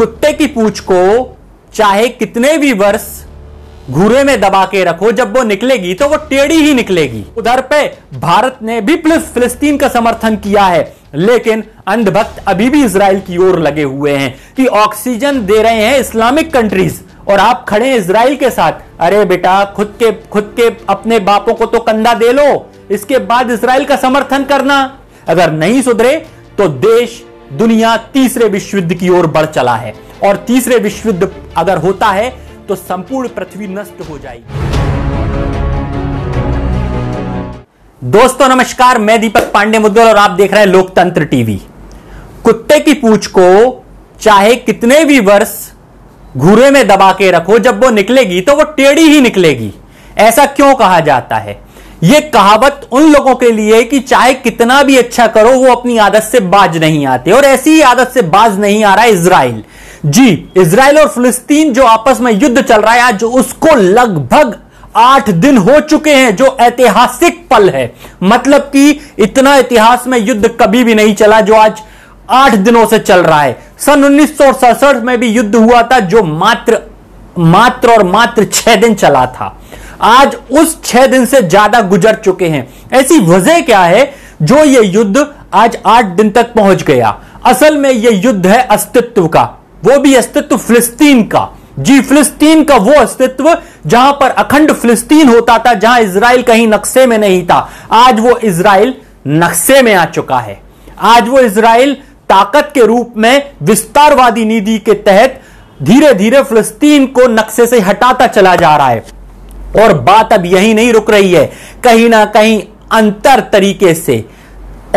कुत्ते की पूंछ को चाहे कितने भी वर्ष घूरे में दबा के रखो, जब वो निकलेगी तो वो टेढ़ी ही निकलेगी। उधर पे भारत ने भी फिलिस्तीन का समर्थन किया है, लेकिन अंधभक्त अभी भी इजराइल की ओर लगे हुए हैं कि ऑक्सीजन दे रहे हैं इस्लामिक कंट्रीज और आप खड़े हैं इजराइल के साथ। अरे बेटा, खुद के अपने बापों को तो कंधा दे लो, इसके बाद इजराइल का समर्थन करना। अगर नहीं सुधरे तो देश दुनिया तीसरे विश्व युद्ध की ओर बढ़ चला है, और तीसरे विश्व युद्ध अगर होता है तो संपूर्ण पृथ्वी नष्ट हो जाएगी। दोस्तों नमस्कार, मैं दीपक पांडे मुद्दल और आप देख रहे हैं लोकतंत्र टीवी। कुत्ते की पूंछ को चाहे कितने भी वर्ष घूरे में दबा के रखो, जब वो निकलेगी तो वो टेढ़ी ही निकलेगी। ऐसा क्यों कहा जाता है? यह कहावत उन लोगों के लिए कि चाहे कितना भी अच्छा करो वो अपनी आदत से बाज नहीं आते, और ऐसी ही आदत से बाज नहीं आ रहा है इजराइल। जी, इजराइल और फिलिस्तीन जो आपस में युद्ध चल रहा है आज, उसको लगभग 8 दिन हो चुके हैं, जो ऐतिहासिक पल है। मतलब कि इतना इतिहास में युद्ध कभी भी नहीं चला जो आज 8 दिनों से चल रहा है। सन 1967 में भी युद्ध हुआ था जो मात्र 6 दिन चला था। आज उस 6 दिन से ज्यादा गुजर चुके हैं। ऐसी वजह क्या है जो ये युद्ध आज 8 दिन तक पहुंच गया? असल में यह युद्ध है अस्तित्व का, वो भी अस्तित्व फिलिस्तीन का। जी, फिलिस्तीन का वो अस्तित्व जहां पर अखंड फिलिस्तीन होता था, जहां इजराइल कहीं नक्शे में नहीं था। आज वो इजराइल नक्शे में आ चुका है। आज वो इजराइल ताकत के रूप में विस्तारवादी नीति के तहत धीरे धीरे फिलिस्तीन को नक्शे से हटाता चला जा रहा है। और बात अब यही नहीं रुक रही है, कहीं ना कहीं अंतर तरीके से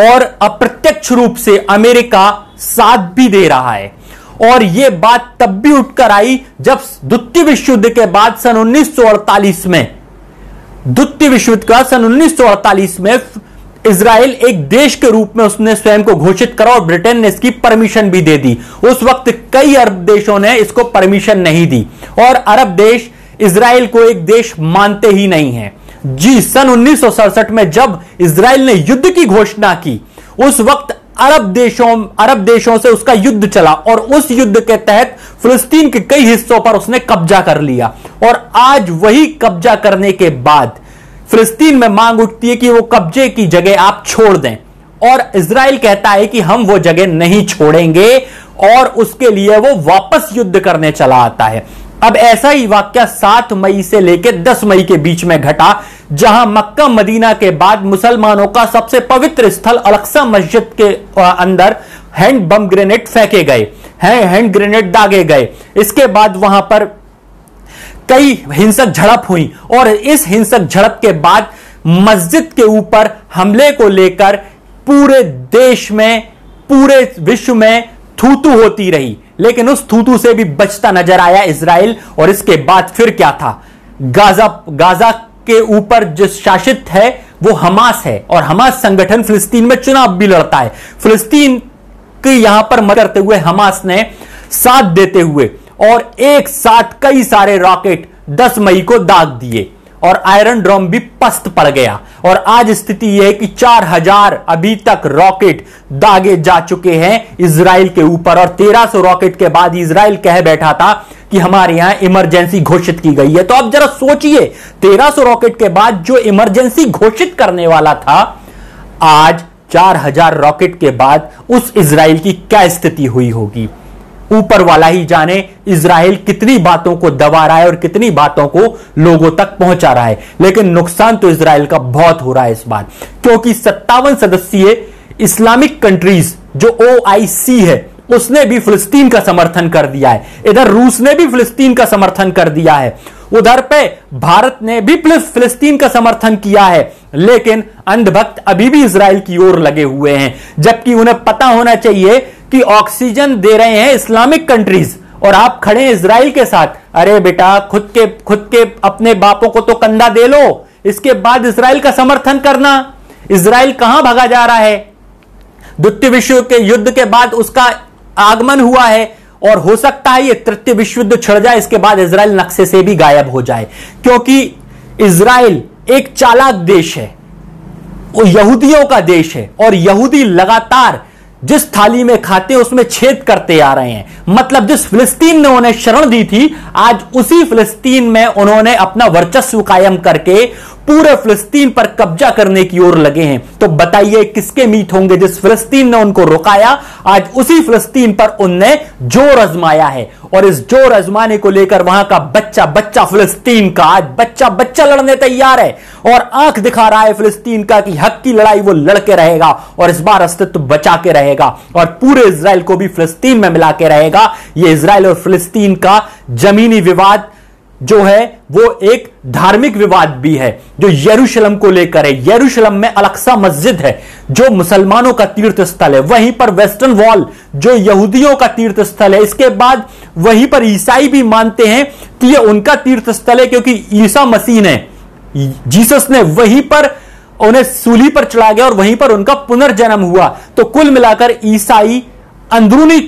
और अप्रत्यक्ष रूप से अमेरिका साथ भी दे रहा है। और यह बात तब भी उठकर आई जब द्वितीय विश्व युद्ध के बाद सन 1948 में इजराइल एक देश के रूप में उसने स्वयं को घोषित करा, और ब्रिटेन ने इसकी परमिशन भी दे दी। उस वक्त कई अरब देशों ने इसको परमिशन नहीं दी, और अरब देश इजराइल को एक देश मानते ही नहीं हैं। जी, सन 1967 में जब इजराइल ने युद्ध की घोषणा की, उस वक्त अरब देशों से उसका युद्ध चला, और उस युद्ध के तहत फिलिस्तीन के कई हिस्सों पर उसने कब्जा कर लिया। और आज वही कब्जा करने के बाद फिलिस्तीन में मांग उठती है कि वो कब्जे की जगह आप छोड़ दें, और इजराइल कहता है कि हम वो जगह नहीं छोड़ेंगे, और उसके लिए वो वापस युद्ध करने चला आता है। अब ऐसा ही वाकया 7 मई से लेकर 10 मई के बीच में घटा, जहां मक्का मदीना के बाद मुसलमानों का सबसे पवित्र स्थल अल-अक्सा मस्जिद के अंदर हैंड बम ग्रेनेड फेंके गए, हैंड ग्रेनेड दागे गए। इसके बाद वहां पर कई हिंसक झड़प हुई, और इस हिंसक झड़प के बाद मस्जिद के ऊपर हमले को लेकर पूरे देश में, पूरे विश्व में थू-थू होती रही, लेकिन उस थू-थू से भी बचता नजर आया इजराइल। और इसके बाद फिर क्या था? गाजा के ऊपर जो शासित है वो हमास है, और हमास संगठन फिलिस्तीन में चुनाव भी लड़ता है। फिलिस्तीन के यहां पर मदद करते हुए हमास ने साथ देते हुए और एक साथ कई सारे रॉकेट 10 मई को दाग दिए, और आयरन ड्रोम भी पस्त पड़ गया। और आज स्थिति यह है कि 4000 अभी तक रॉकेट दागे जा चुके हैं इजराइल के ऊपर, और 1300 रॉकेट के बाद इजराइल कह बैठा था कि हमारे यहां इमरजेंसी घोषित की गई है। तो अब जरा सोचिए, 1300 रॉकेट के बाद जो इमरजेंसी घोषित करने वाला था, आज 4000 रॉकेट के बाद उस इजराइल की क्या स्थिति हुई होगी। ऊपर वाला ही जाने इजराइल कितनी बातों को दबा रहा है और कितनी बातों को लोगों तक पहुंचा रहा है। लेकिन नुकसान तो इजराइल का बहुत हो रहा है इस बार, क्योंकि 57 सदस्यीय इस्लामिक कंट्रीज जो OIC है, उसने भी फिलिस्तीन का समर्थन कर दिया है। इधर रूस ने भी फिलिस्तीन का समर्थन कर दिया है, उधर पे भारत ने भी फिलिस्तीन का समर्थन किया है। लेकिन अंधभक्त अभी भी इजराइल की ओर लगे हुए हैं, जबकि उन्हें पता होना चाहिए कि ऑक्सीजन दे रहे हैं इस्लामिक कंट्रीज, और आप खड़े हैं इजराइल के साथ। अरे बेटा, खुद के अपने बापों को तो कंधा दे लो, इसके बाद इजराइल का समर्थन करना। इजराइल कहां भागा जा रहा है? द्वितीय विश्व के युद्ध के बाद उसका आगमन हुआ है, और हो सकता है यह तृतीय विश्व युद्ध छिड़ जाए, इसके बाद इजराइल नक्शे से भी गायब हो जाए, क्योंकि इजराइल एक चालाक देश है, वो यहूदियों का देश है, और यहूदी लगातार जिस थाली में खाते उसमें छेद करते आ रहे हैं। मतलब जिस फिलिस्तीन ने उन्हें शरण दी थी, आज उसी फिलिस्तीन में उन्होंने अपना वर्चस्व कायम करके पूरे फिलिस्तीन पर कब्जा करने की ओर लगे हैं। तो बताइए किसके मीत होंगे? जिस फिलिस्तीन ने उनको रुकाया, आज उसी फिलिस्तीन पर उनने जोर आजमाया है। और इस जोर आजमाने को लेकर वहां का बच्चा बच्चा फिलिस्तीन का आज बच्चा बच्चा लड़ने तैयार है और आंख दिखा रहा है फिलिस्तीन का कि हक की लड़ाई वो लड़के रहेगा और इस बार अस्तित्व बचा के रहेगा और पूरे इजराइल को भी फिलिस्तीन में मिला के रहेगा। यह इजराइल और फिलिस्तीन का जमीनी विवाद जो है वो एक धार्मिक विवाद भी है जो यरूशलेम को लेकर है। यरूशलेम में अल-अक्सा मस्जिद है जो मुसलमानों का तीर्थ स्थल है, वहीं पर वेस्टर्न वॉल जो यहूदियों का तीर्थ स्थल है। इसके बाद वहीं पर ईसाई भी मानते हैं कि यह उनका तीर्थ स्थल है क्योंकि ईसा मसीह ने, जीसस ने वहीं पर उन्हें सूली पर चढ़ा गया और वहीं पर उनका पुनर्जन्म हुआ। तो कुल मिलाकर ईसाई अंदरूनी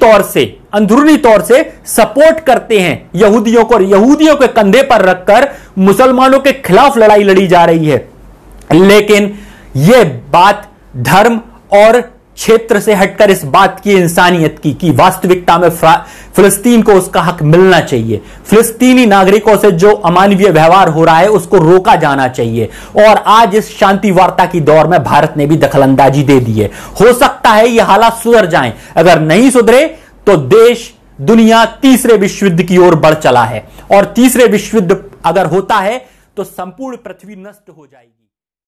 तौर से सपोर्ट करते हैं यहूदियों को और यहूदियों के कंधे पर रखकर मुसलमानों के खिलाफ लड़ाई लड़ी जा रही है। लेकिन यह बात धर्म और क्षेत्र से हटकर इस बात की इंसानियत की कि वास्तविकता में फिलिस्तीन को उसका हक मिलना चाहिए। फिलिस्तीनी नागरिकों से जो अमानवीय व्यवहार हो रहा है उसको रोका जाना चाहिए। और आज इस शांति वार्ता की दौर में भारत ने भी दखलंदाजी दे दी है। हो सकता है यह हालात सुधर जाएं, अगर नहीं सुधरे तो देश दुनिया तीसरे विश्व युद्ध की ओर बढ़ चला है और तीसरे विश्व युद्ध अगर होता है तो संपूर्ण पृथ्वी नष्ट हो जाएगी।